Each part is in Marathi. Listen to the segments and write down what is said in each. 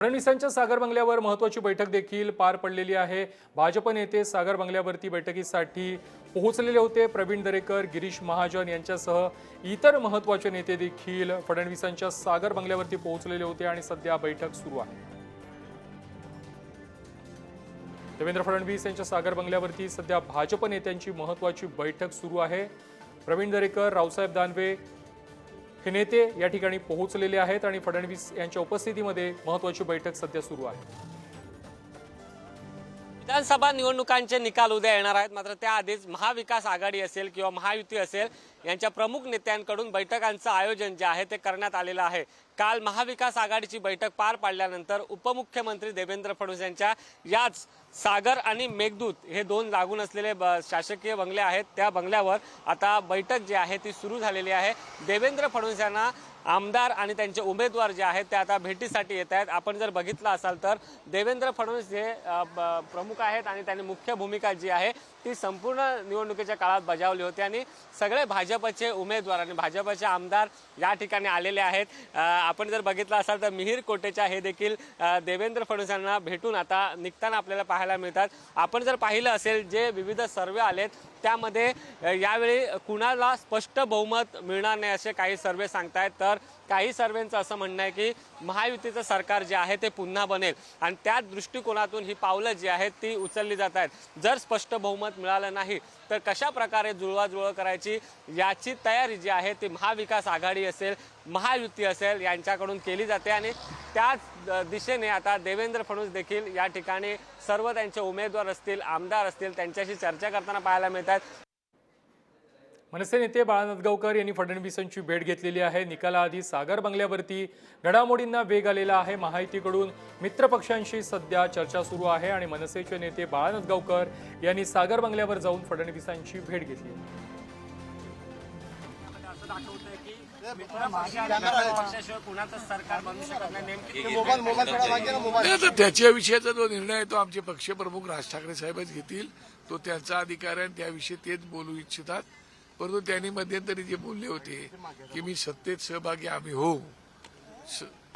फडणवीसांच्या सागर बंगल्यावर महत्त्वाची बैठक देखील पार पडलेली आहे। भाजप नेते सागर बंगल्यावरती बैठकीसाठी पोहोचलेले होते। प्रवीण दरेकर, गिरीश महाजन यांच्यासह इतर महत्त्वाचे नेते देखील फडणवीसांच्या सागर बंगल्यावरती पोहोचलेले होते आणि सध्या बैठक सुरू आहे। देवेंद्र फडणवीस यांच्या सागर बंगल्यावरती सध्या भाजप नेत्यांची महत्त्वाची बैठक सुरू आहे। प्रवीण दरेकर, रावसाहेब दानवे हे नेते या ठिकाणी पोहोचलेले आहेत आणि फडणवीस यांच्या उपस्थितीमध्ये महत्त्वाची बैठक सध्या सुरू आहे। विधानसभा निवडणुकांचे निकाल उद्या येणार आहेत, मात्र त्याआधीच महाविकास आघाडी असेल किंवा महायुती असेल यांच्या प्रमुख नेत्यांकडून बैठकांचं आयोजन जे आहे ते करण्यात आलेलं आहे। काल महाविकास आघाडीची बैठक पार पाडल्यानंतर उपमुख्यमंत्री देवेंद्र फडणवीस यांच्या याच सागर आणि मेघदूत हे दोन लागून असलेले शासकीय बंगले आहेत, त्या बंगल्यावर आता बैठक जी आहे ती सुरू झालेली आहे। देवेंद्र फडणवीस यांना आमदार आणि त्यांचे उमेदवार जे आहेत ते आता भेटीसाठी येत आहेत। आपण जर बघितलं असाल तर देवेंद्र फडणवीस हे प्रमुख आहेत आणि त्यांनी मुख्य भूमिका जी आहे ती संपूर्ण निवडणुकीच्या काळात बजावली होती आणि सगळे भाजपचे उमेदवार आणि भाजपचे आमदार या ठिकाणी आलेले आहेत। आपण जर बघितलं असाल तर मिहीर कोटेचा हे देखील देवेंद्र फडणवीस यांना भेटून आता निघताना आपल्याला पाहायला मिळतात। आपण जर पाहिलं असेल जे विविध सर्वे आलेत त्यामध्ये यावेळी कुणाला स्पष्ट बहुमत मिळणार नाही असे काही सर्वे सांगतायत, तर काही सर्वेंचं असं म्हणणं आहे की महायुतीचं सरकार जे आहे ते पुन्हा बनेल आणि त्या दृष्टिकोनातून ही पावलं जी आहेत ती उचलली जात आहेत। जर स्पष्ट बहुमत मिळालं नाही तर कशा प्रकारे जुळवाजुळव करायची याची तयारी जी आहे ती महाविकास आघाडी असेल, महायुती असेल यांच्याकडून केली जाते आणि त्याच दिशेने आता देवेंद्र फडणवीस देखील या ठिकाणी सर्व त्यांचे उमेदवार असतील, आमदार असतील त्यांच्याशी चर्चा करताना पाहायला मिळतात। मनसे नेते बाळा नांदगावकर यांनी फडणवीसांची भेट घेतलेली आहे। निकालाआधी सागर बंगल्यावरती घडामोडींना वेग आलेला आहे। महायुतीकडून मित्रपक्षांशी सध्या चर्चा सुरू आहे आणि मनसेचे नेते बाळा नांदगावकर यांनी सागर बंगल्यावर जाऊन फडणवीसांची भेट घेतली। त्याच्या विषयाचा जो निर्णय आहे तो आमचे पक्षप्रमुख राज ठाकरे साहेबच घेतील, तो त्यांचा अधिकार आहे, त्याविषयी तेच बोलू इच्छितात। परंतु त्यांनी मध्यंतरी जे बोलले होते की मी सत्तेत सहभागी आम्ही हो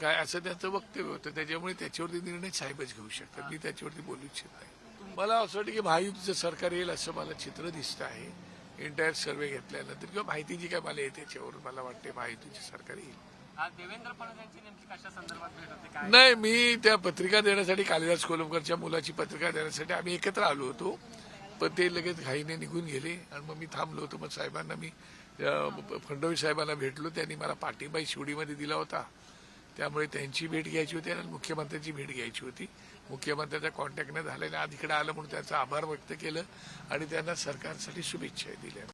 काय असं त्यांचं वक्तव्य होतं, त्याच्यामुळे त्याच्यावरती निर्णय साहेबच घेऊ शकतात, मी त्याच्यावरती बोलू इच्छित नाही। मला असं वाटतं की महायुतीचं सरकार येईल असं मला चित्र दिसतं आहे इंटायर सर्वे घेतल्यानंतर, किंवा माहिती जी काय मला येते त्याच्यावरून मला वाटते महायुतीचे सरकार येईल। देवेंद्र फडणवीस यांची नेमकी कशा संदर्भात भेट होते काय? नाही, मी त्या पत्रिका देण्यासाठी कालिदास कोलंबकरच्या मुलाची पत्रिका देण्यासाठी आम्ही एकत्र आलो होतो, पण ते लगेच घाईने निघून गेले आणि मग मी थांबलो होतो। मग साहेबांना मी फडणवीस साहेबांना भेटलो, त्यांनी मला पाठिंबा शिवडीमध्ये दिला होता, त्यामुळे त्यांची भेट घ्यायची होती आणि मुख्यमंत्र्यांची भेट घ्यायची होती। मुख्यमंत्र्यांचा कॉन्टॅक्ट न झाल्याने आज इकडे आलं म्हणून त्यांचा आभार व्यक्त केलं आणि त्यांना सरकारसाठी शुभेच्छा दिल्या।